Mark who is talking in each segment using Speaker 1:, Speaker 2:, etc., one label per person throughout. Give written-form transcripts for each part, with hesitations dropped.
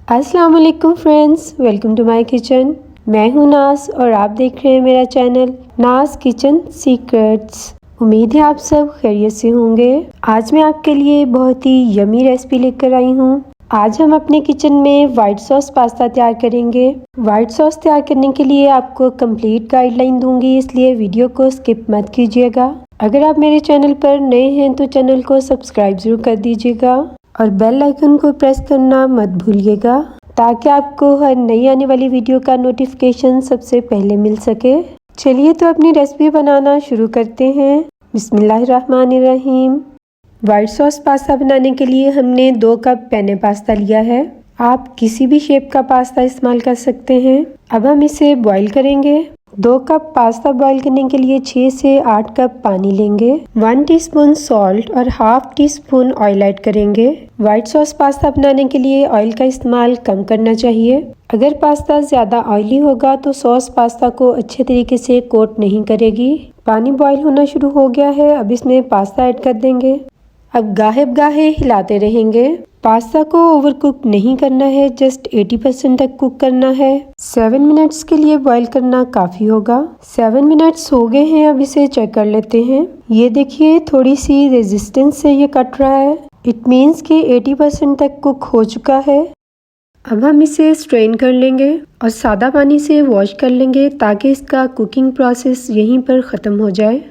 Speaker 1: अस्सलाम वालेकुम friends, welcome to my kitchen. मैं हूं नाज और आप देख रहे हैं मेरा चैनल नाज किचन सीक्रेट्स। उम्मीद है आप सब खैरियत से होंगे। आज मैं आपके लिए बहुत ही यमी रेसिपी लेकर आई हूं। आज हम अपने किचन में वाइट सॉस पास्ता तैयार करेंगे। वाइट सॉस तैयार करने के लिए आपको कंप्लीट गाइडलाइन दूंगी, इसलिए वीडियो को स्किप मत कीजिएगा। अगर आप मेरे चैनल पर नए हैं तो चैनल को सब्सक्राइब जरूर कर दीजिएगा और बेल आइकन को प्रेस करना मत भूलिएगा, ताकि आपको हर नई आने वाली वीडियो का नोटिफिकेशन सबसे पहले मिल सके। चलिए तो अपनी रेसिपी बनाना शुरू करते हैं। बिस्मिल्लाहिर्रहमानिर्रहीम। वाइट सॉस पास्ता बनाने के लिए हमने 2 कप पेने पास्ता लिया है। आप किसी भी शेप का पास्ता इस्तेमाल कर सकते हैं। अब हम इसे बॉईल करेंगे। 2 कप पास्ता बॉईल करने के लिए 6 से 8 कप पानी लेंगे। 1 टीस्पून सॉल्ट और half tea spoon oil add करेंगे। व्हाइट सॉस पास्ता बनाने के लिए ऑयल का इस्तेमाल कम करना चाहिए। अगर पास्ता ज़्यादा ऑयली होगा तो सॉस पास्ता को अच्छे तरीके से कोट नहीं करेगी। पानी बॉईल होना शुरू हो गया है। अब इसमें पास्ता ऐड कर देंगे। अब गाहे हिलाते रहेंगे। पास्ता को ओवरकुक नहीं करना है, जस्ट 80% तक कुक करना है। 7 मिनट्स के लिए बॉईल करना काफ़ी होगा। 7 मिनट्स हो गए हैं। अब इसे चेक कर लेते हैं। ये देखिए, थोड़ी सी रेजिस्टेंस से ये कट रहा है। इट मीन्स कि 80% तक कुक हो चुका है। अब हम इसे स्ट्रेन कर लेंगे और सादा पानी से वॉश कर लेंगे, ताकि इसका कुकिंग प्रोसेस यहीं पर ख़त्म हो जाए।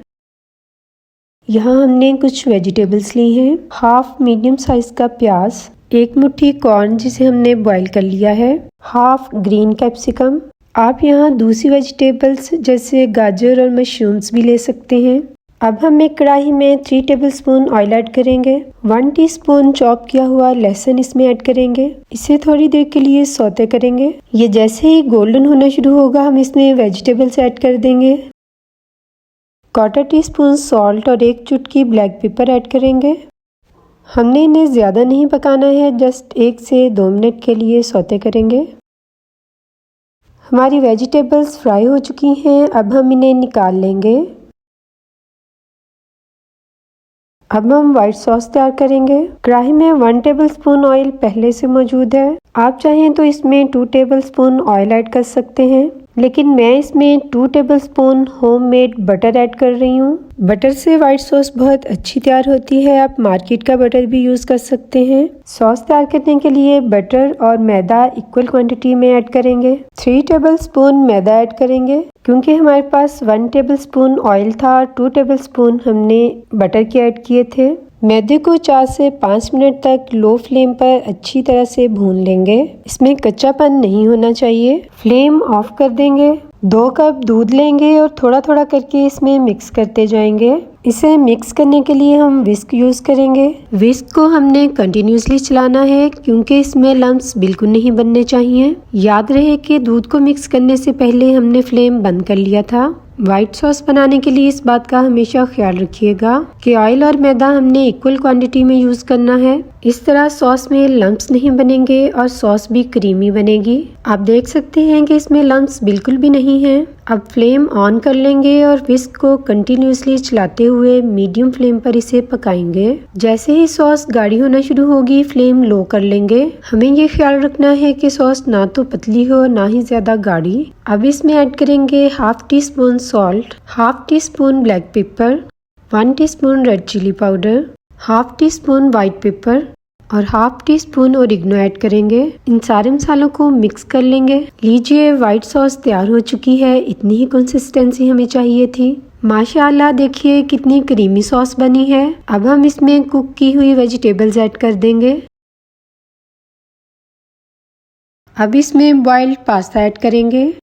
Speaker 1: यहाँ हमने कुछ वेजिटेबल्स ली हैं। हाफ मीडियम साइज का प्याज, 1 मुट्ठी कॉर्न जिसे हमने बॉईल कर लिया है, हाफ ग्रीन कैप्सिकम। आप यहाँ दूसरी वेजिटेबल्स जैसे गाजर और मशरूम्स भी ले सकते हैं। अब हम एक कढ़ाई में 3 टेबलस्पून ऑयल ऐड करेंगे। 1 टीस्पून चॉप किया हुआ लहसुन इसमें ऐड करेंगे। इसे थोड़ी देर के लिए सौते करेंगे। ये जैसे ही गोल्डन होना शुरू होगा, हम इसमें वेजिटेबल्स ऐड कर देंगे। 1/4 टीस्पून सॉल्ट और 1 चुटकी ब्लैक पेपर ऐड करेंगे। हमने इन्हें ज़्यादा नहीं पकाना है, जस्ट 1 से 2 मिनट के लिए सौते करेंगे। हमारी वेजिटेबल्स फ्राई हो चुकी हैं। अब हम इन्हें निकाल लेंगे। अब हम वाइट सॉस तैयार करेंगे। कढ़ाई में 1 टेबलस्पून ऑयल पहले से मौजूद है। आप चाहें तो इसमें 2 टेबलस्पून ऑयल ऐड कर सकते हैं, लेकिन मैं इसमें 2 टेबलस्पून होममेड बटर ऐड कर रही हूँ। बटर से वाइट सॉस बहुत अच्छी तैयार होती है। आप मार्केट का बटर भी यूज़ कर सकते हैं। सॉस तैयार करने के लिए बटर और मैदा इक्वल क्वांटिटी में ऐड करेंगे। 3 टेबलस्पून मैदा ऐड करेंगे। क्योंकि हमारे पास 1 टेबलस्पून ऑयल था और 2 टेबलस्पून हमने बटर के ऐड किए थे। मैदे को 4 से 5 मिनट तक लो फ्लेम पर अच्छी तरह से भून लेंगे। इसमें कच्चापन नहीं होना चाहिए। फ्लेम ऑफ कर देंगे। 2 कप दूध लेंगे और थोड़ा थोड़ा करके इसमें मिक्स करते जाएंगे। इसे मिक्स करने के लिए हम विस्क यूज़ करेंगे। विस्क को हमने कंटिन्यूसली चलाना है, क्योंकि इसमें लम्प्स बिल्कुल नहीं बनने चाहिए। याद रहे कि दूध को मिक्स करने से पहले हमने फ्लेम बंद कर लिया था। व्हाइट सॉस बनाने के लिए इस बात का हमेशा ख्याल रखिएगा कि ऑयल और मैदा हमने इक्वल क्वांटिटी में यूज़ करना है। इस तरह सॉस में लम्प्स नहीं बनेंगे और सॉस भी क्रीमी बनेगी। आप देख सकते हैं कि इसमें लम्प्स बिल्कुल भी नहीं हैं। अब फ्लेम ऑन कर लेंगे और विस्क को कंटिन्यूसली चलाते हुए मीडियम फ्लेम पर इसे पकाएंगे। जैसे ही सॉस गाढ़ी होना शुरू होगी, फ्लेम लो कर लेंगे। हमें ये ख्याल रखना है कि सॉस ना तो पतली हो ना ही ज़्यादा गाढ़ी। अब इसमें ऐड करेंगे half teaspoon salt, half teaspoon black pepper, 1 teaspoon red chilli powder, half teaspoon white pepper और half teaspoon oregano add करेंगे। इन सारे मसालों को मिक्स कर लेंगे। लीजिए, व्हाइट सॉस तैयार हो चुकी है। इतनी ही कंसिस्टेंसी हमें चाहिए थी। माशाल्लाह, देखिए कितनी क्रीमी सॉस बनी है। अब हम इसमें कुक की हुई वेजिटेबल्स ऐड कर देंगे। अब इसमें बॉइल्ड पास्ता ऐड करेंगे।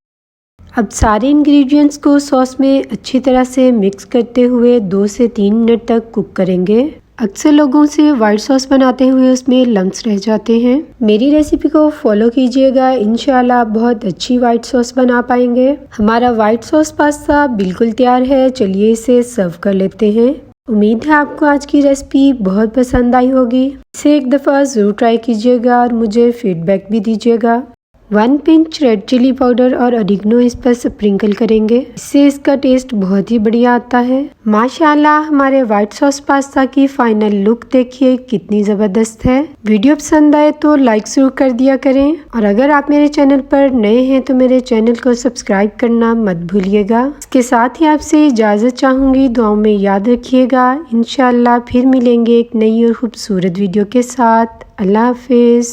Speaker 1: अब सारे इंग्रेडिएंट्स को सॉस में अच्छी तरह से मिक्स करते हुए 2 से 3 मिनट तक कुक करेंगे। अक्सर लोगों से वाइट सॉस बनाते हुए उसमें लम्प्स रह जाते हैं। मेरी रेसिपी को फॉलो कीजिएगा, इंशाल्लाह आप बहुत अच्छी वाइट सॉस बना पाएंगे। हमारा वाइट सॉस पास्ता बिल्कुल तैयार है। चलिए इसे सर्व कर लेते हैं। उम्मीद है आपको आज की रेसिपी बहुत पसंद आई होगी। इसे एक दफ़ा ज़रूर ट्राई कीजिएगा और मुझे फीडबैक भी दीजिएगा। 1 पिंच रेड चिली पाउडर और ऑरिगेनो इस पर स्प्रिंकल करेंगे। इससे इसका टेस्ट बहुत ही बढ़िया आता है। माशाल्लाह हमारे व्हाइट सॉस पास्ता की फाइनल लुक देखिए कितनी जबरदस्त है। वीडियो पसंद आए तो लाइक जरूर कर दिया करें और अगर आप मेरे चैनल पर नए हैं तो मेरे चैनल को सब्सक्राइब करना मत भूलिएगा। इसके साथ ही आपसे इजाजत चाहूंगी, दुआओं में याद रखिएगा। इंशाल्लाह फिर मिलेंगे एक नई और खूबसूरत वीडियो के साथ। अल्लाह हाफिज।